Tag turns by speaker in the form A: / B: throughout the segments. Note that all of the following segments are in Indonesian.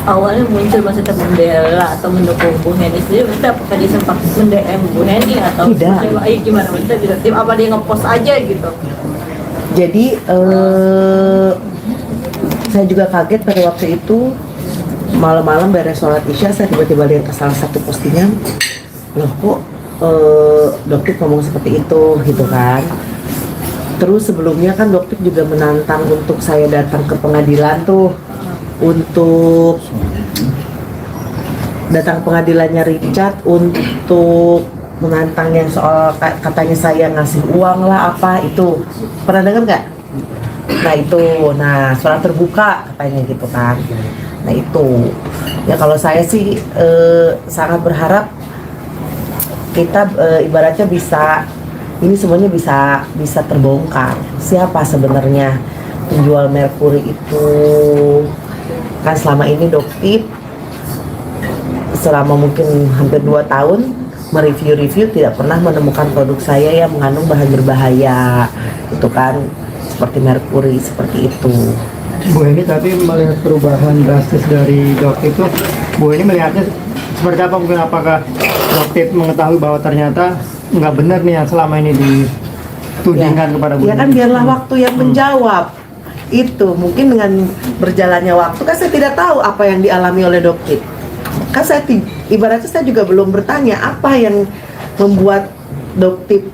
A: awalnya muncul maksudnya membela atau mendukung Bu Heni sendiri, maksudnya apakah dia sempat mend-DM Bu Heni atau
B: Tidak.
A: Gimana maksudnya tidak tim apa dia ngepost aja gitu?
B: Jadi saya juga kaget pada waktu itu malam-malam beres sholat isya, saya tiba-tiba lihat salah satu postingan, loh kok Dokter ngomong seperti itu gitu kan. Terus sebelumnya kan Dokter juga menantang untuk saya datang ke pengadilan tuh, untuk datang pengadilannya Richard untuk menantangnya soal katanya saya ngasih uang lah apa itu, pernah dengar nggak? Nah itu, nah surat terbuka katanya gitu kan. Nah itu ya, kalau saya sih sangat berharap kita ibaratnya bisa, ini semuanya bisa terbongkar siapa sebenarnya penjual merkuri itu. Kan selama ini Doktip selama mungkin hampir 2 tahun mereview tidak pernah menemukan produk saya yang mengandung bahan berbahaya itu kan, seperti merkuri seperti itu.
C: Bu Heni tapi melihat perubahan drastis dari Doktip itu, Bu Heni melihatnya seperti apa? Mungkin apakah Doktip mengetahui bahwa ternyata nggak benar nih yang selama ini ditudingkan kepada Bu Heni?
B: Ya kan biarlah waktu yang menjawab. Itu mungkin dengan berjalannya waktu kan saya tidak tahu apa yang dialami oleh Doktip. Kan saya ibaratnya saya juga belum bertanya apa yang membuat Doktip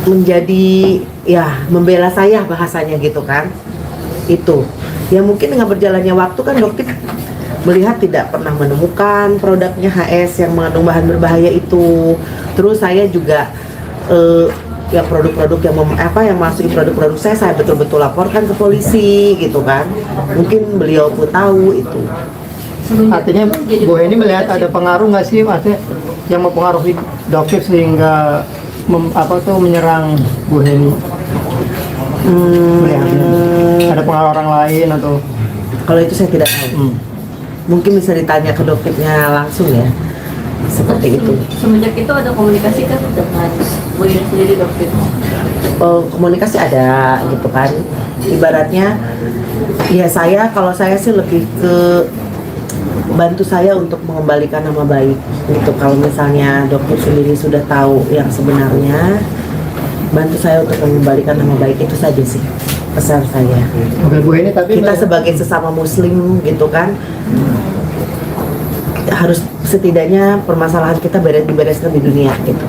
B: menjadi ya membela saya bahasanya gitu kan. Itu ya mungkin dengan berjalannya waktu kan Doktip melihat tidak pernah menemukan produknya HS yang mengandung bahan berbahaya itu. Terus saya juga ya produk-produk yang masuk produk-produk saya betul-betul laporkan ke polisi gitu kan. Mungkin beliau pun tahu itu.
C: Artinya Bu Heni melihat ada pengaruh nggak sih, maksudnya yang mempengaruhi Doktip sehingga menyerang Bu Heni? Ada pengaruh orang lain atau?
B: Kalau itu saya tidak tahu. Mungkin bisa ditanya ke Doktipnya langsung ya. Seperti itu.
A: Semenjak itu ada komunikasi kan dengan Bu Heni sendiri Doktip?
B: Komunikasi ada gitu kan. Ibaratnya ya kalau saya sih lebih ke bantu saya untuk mengembalikan nama baik gitu. Kalau misalnya Doktip sendiri sudah tahu yang sebenarnya, bantu saya untuk mengembalikan nama baik, itu saja sih pesan saya.
C: Oke Bu Heni, tapi
B: kita sebagai sesama muslim gitu kan, harus setidaknya permasalahan kita dibereskan di dunia gitu.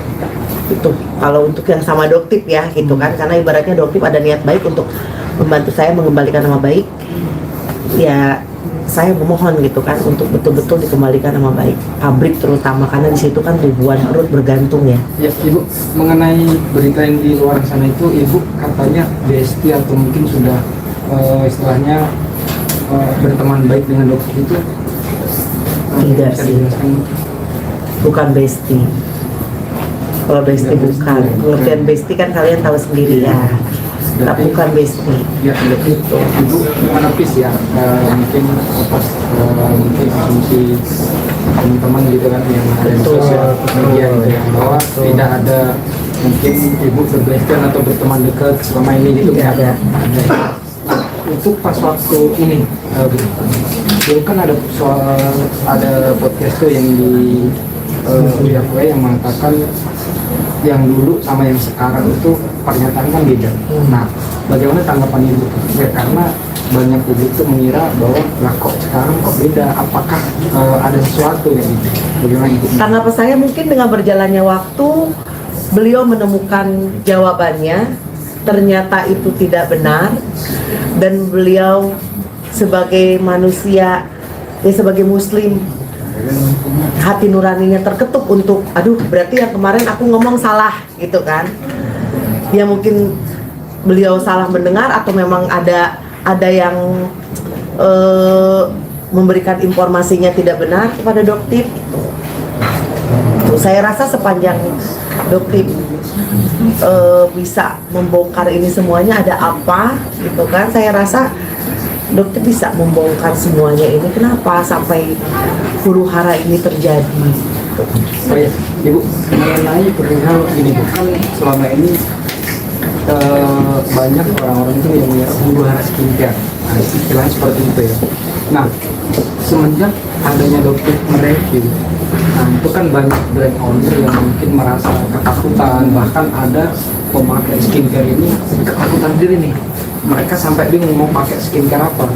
B: Itu kalau untuk yang sama Doktip ya gitu kan, karena ibaratnya Doktip ada niat baik untuk membantu saya mengembalikan nama baik. Ya saya memohon gitu kan untuk betul-betul dikembalikan nama baik pabrik terutama, karena di situ kan ribuan perut bergantung ya.
D: Ya Ibu, mengenai berita yang di luar sana itu, Ibu katanya bestie atau mungkin sudah istilahnya berteman baik dengan Dokter itu?
B: Tidak sih, bukan bestie. Kalau bestie bukan, pengertian bestie kan kalian tahu sendiri ya. Tapi bukan bestie.
D: Ya, berarti Ibu menepis ya, mungkin mungkin asumsi teman-teman gitu kan yang ada di sosial media gitu ya, bahwa tidak ada mungkin Ibu berbestie atau berteman dekat selama ini gitu.
B: Tidak ada.
D: Untuk pas waktu ini, dulu kan ada podcast tuh yang di Uya yang mengatakan yang dulu sama yang sekarang itu pernyataan kan beda. Nah, bagaimana tanggapan Ibu? Ya karena banyak publik tuh mengira bahwa lah kok sekarang kok beda, apakah ada sesuatu yang gitu? Bagaimana Ibu?
B: Tanggapan saya mungkin dengan berjalannya waktu beliau menemukan jawabannya, ternyata itu tidak benar, dan beliau sebagai manusia ya sebagai muslim hati nuraninya terketuk untuk berarti yang kemarin aku ngomong salah gitu kan. Ya mungkin beliau salah mendengar atau memang ada yang memberikan informasinya tidak benar kepada Doktip. Saya rasa sepanjang Doktip bisa membongkar ini semuanya ada apa gitu kan, saya rasa Doktip bisa membongkar semuanya ini. Kenapa sampai huru hara ini terjadi?
D: Oh ya, Ibu, mengenai perihal ini Bu, kan selama ini banyak orang-orang itu yang huru hara skincare, nah, istilahnya seperti itu ya. Nah, semenjak adanya dokter mereview, nah itu kan banyak brand owner yang mungkin merasa ketakutan, bahkan ada pemakai skincare ini ketakutan diri nih, mereka sampai bingung mau pakai skincare apa.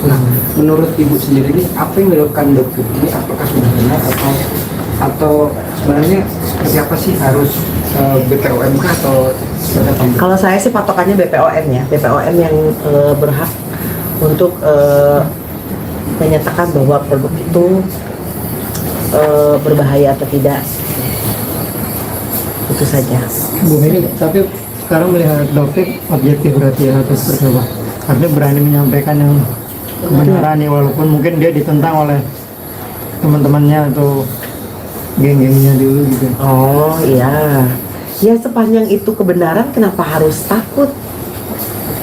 D: Nah, menurut ibu sendiri ini apa yang dilakukan dokter ini, apakah sudah benar atau sebenarnya seperti apa sih, harus BPOM kah atau seperti apa?
B: Kalau saya sih patokannya BPOM ya, BPOM yang berhak untuk menyatakan bahwa produk itu berbahaya atau tidak. Itu saja.
C: Bu Heni, tapi sekarang melihat dokter objektif berarti ya atau seperti apa? Artinya berani menyampaikan yang kebenaran ya, walaupun mungkin dia ditentang oleh teman-temannya atau geng-gengnya dulu gitu.
B: Oh iya, ya sepanjang itu kebenaran kenapa harus takut?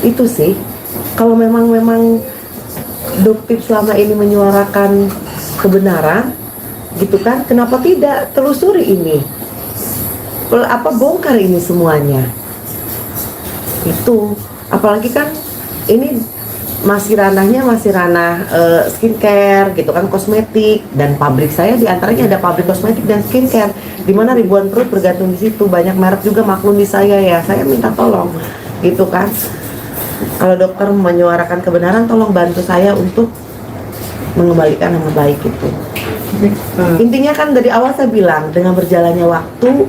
B: Itu sih, kalau memang dokter selama ini menyuarakan kebenaran, gitu kan? Kenapa tidak telusuri ini? Bongkar ini semuanya? Itu, apalagi kan ini masih ranah skincare gitu kan, kosmetik, dan pabrik saya diantaranya ada pabrik kosmetik dan skincare, di mana ribuan perut bergantung di situ, banyak merek juga maklum di saya ya, saya minta tolong gitu kan. Kalau dokter menyuarakan kebenaran, tolong bantu saya untuk mengembalikan nama baik itu. Intinya kan dari awal saya bilang, dengan berjalannya waktu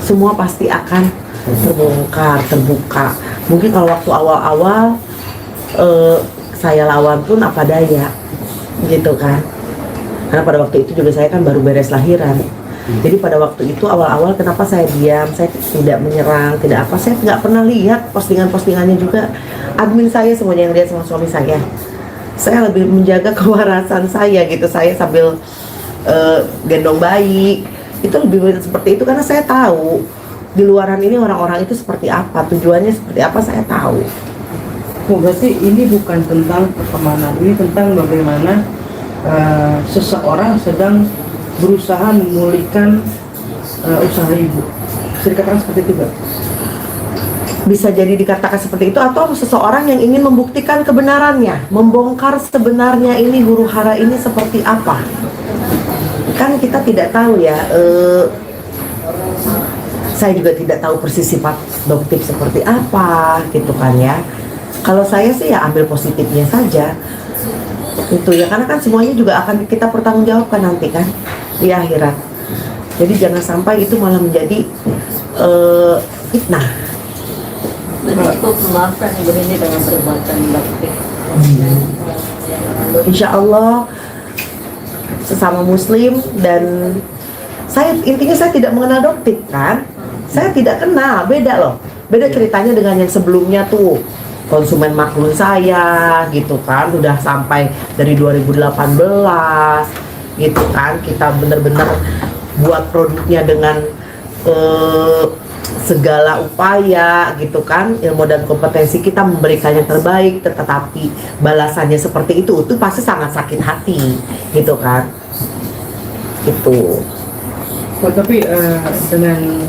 B: semua pasti akan terbongkar, terbuka. Mungkin kalau waktu awal-awal saya lawan pun apa daya gitu kan, karena pada waktu itu juga saya kan baru beres lahiran. Jadi pada waktu itu awal-awal kenapa saya diam, saya tidak menyerang, tidak apa, saya nggak pernah lihat postingan-postingannya juga. Admin saya semuanya yang lihat sama suami saya lebih menjaga kewarasan saya gitu, saya sambil gendong bayi, itu lebih seperti itu karena saya tahu di luaran ini orang-orang itu seperti apa, tujuannya seperti apa, saya tahu.
E: Oh, berarti ini bukan tentang pertemanan, ini tentang bagaimana seseorang sedang berusaha memulihkan usaha ibu. Bisa dikatakan seperti itu, Mbak?
B: Bisa jadi dikatakan seperti itu, atau seseorang yang ingin membuktikan kebenarannya, membongkar sebenarnya ini huru hara ini seperti apa. Kan kita tidak tahu ya, saya juga tidak tahu persis sifat dokter seperti apa gitu kan ya. Kalau saya sih ya ambil positifnya saja itu ya, karena kan semuanya juga akan kita pertanggungjawabkan nanti kan di akhirat. Jadi jangan sampai itu malah menjadi fitnah.
A: Dan cukup memaafkan ibu ini dengan perbuatan dokter.
B: Insya Allah sesama muslim, dan saya intinya saya tidak mengenal dokter kan, saya tidak kenal, beda loh, beda ceritanya dengan yang sebelumnya tuh, konsumen maklum saya gitu kan, udah sampai dari 2018 gitu kan, kita benar-benar buat produknya dengan segala upaya gitu kan, ilmu dan kompetensi kita memberikan yang terbaik, tetapi balasannya seperti itu pasti sangat sakit hati gitu kan, gitu.
E: Oh, tapi dengan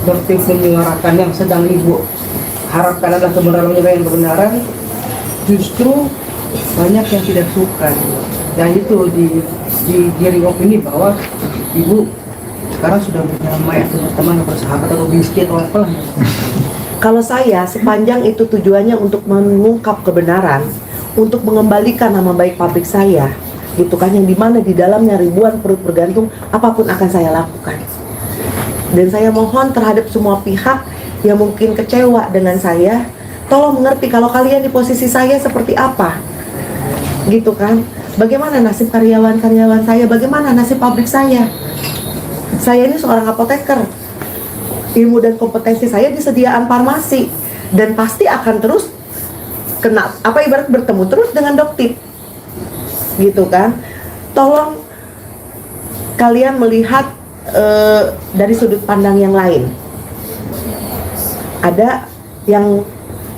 E: dokter menyuarakan yang sedang ibu harapkan adalah kebenaran, yang kebenaran, justru banyak yang tidak suka. Dan itu di opini bahwa ibu sekarang sudah berdamai atau berteman, bersahabat atau bisnis atau apa.
B: Kalau saya, sepanjang itu tujuannya untuk mengungkap kebenaran, untuk mengembalikan nama baik pabrik saya, gitu kan, yang dimana di dalamnya ribuan perut bergantung, apapun akan saya lakukan. Dan saya mohon terhadap semua pihak yang mungkin kecewa dengan saya, tolong mengerti kalau kalian di posisi saya seperti apa, gitu kan. Bagaimana nasib karyawan-karyawan saya, bagaimana nasib pabrik saya. Saya ini seorang apoteker, ilmu dan kompetensi saya di sediaan farmasi, dan pasti akan terus kena, ibarat bertemu terus dengan dokter, gitu kan. Tolong kalian melihat dari sudut pandang yang lain. Ada yang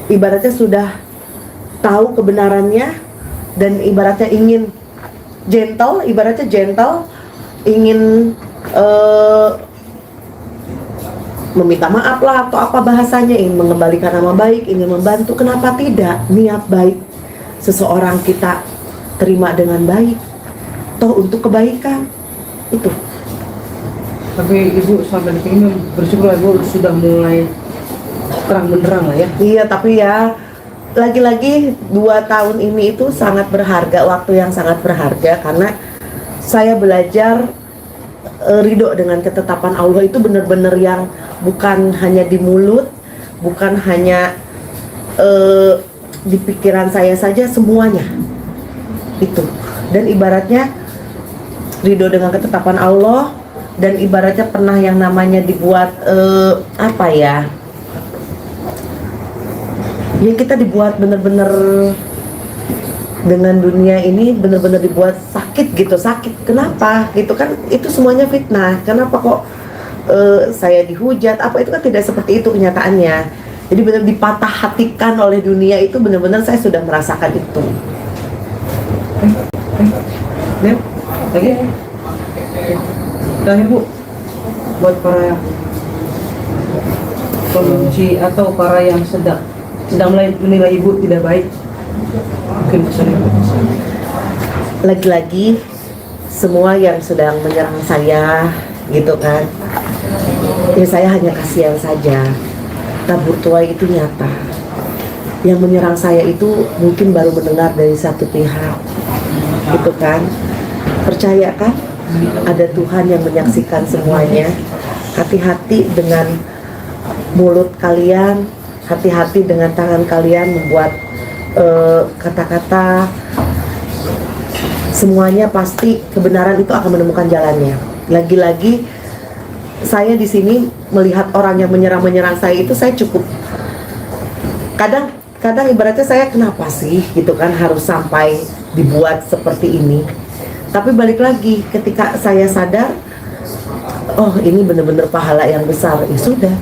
B: ibaratnya sudah tahu kebenarannya dan ibaratnya ingin gentle, ingin meminta maaf lah atau apa bahasanya, ingin mengembalikan nama baik, ingin membantu, kenapa tidak? Niat baik seseorang kita terima dengan baik, toh untuk kebaikan itu.
E: Tapi ibu sampai detik ini bersyukur ibu sudah mulai terang benderang lah ya.
B: Iya, tapi ya lagi-lagi 2 tahun ini itu sangat berharga, waktu yang sangat berharga, karena saya belajar ridho dengan ketetapan Allah itu benar-benar yang bukan hanya di mulut, bukan hanya di pikiran saya saja, semuanya itu. Dan ibaratnya ridho dengan ketetapan Allah, dan ibaratnya pernah yang namanya dibuat apa ya, ya kita dibuat bener-bener dengan dunia ini bener-bener dibuat sakit gitu, sakit. Kenapa? Gitu kan, itu semuanya fitnah. Kenapa kok saya dihujat? Apa itu kan tidak seperti itu kenyataannya. Jadi benar dipatah hatikan oleh dunia itu, benar-benar saya sudah merasakan itu.
E: Nen, lagi. Terakhir bu, buat para pembenci atau para yang sedang menilai ibu tidak baik, mungkin pesan ibu.
B: Lagi-lagi semua yang sedang menyerang saya gitu kan, ya saya hanya kasihan saja. Tabur tuai itu nyata. Yang menyerang saya itu mungkin baru mendengar dari satu pihak gitu kan. Percaya kan, ada Tuhan yang menyaksikan semuanya. Hati-hati dengan mulut kalian, hati-hati dengan tangan kalian membuat kata-kata. Semuanya pasti kebenaran itu akan menemukan jalannya. Lagi-lagi saya di sini melihat orang yang menyerang saya itu, saya cukup kadang ibaratnya saya kenapa sih gitu kan harus sampai dibuat seperti ini. Tapi balik lagi, ketika saya sadar, oh ini benar-benar pahala yang besar, ya sudah.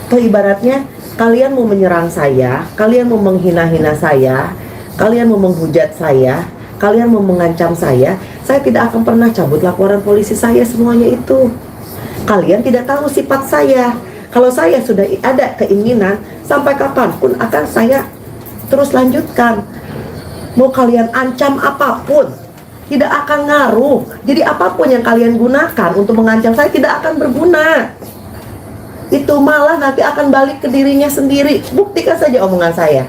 B: Toh ibaratnya kalian mau menyerang saya, kalian mau menghina-hina saya, kalian mau menghujat saya, kalian mau mengancam saya tidak akan pernah cabut laporan polisi saya, semuanya itu. Kalian tidak tahu sifat saya. Kalau saya sudah ada keinginan, sampai kapanpun akan saya terus lanjutkan. Mau kalian ancam apapun, tidak akan ngaruh. Jadi apapun yang kalian gunakan untuk mengancam saya tidak akan berguna. Itu malah nanti akan balik ke dirinya sendiri. Buktikan saja omongan saya.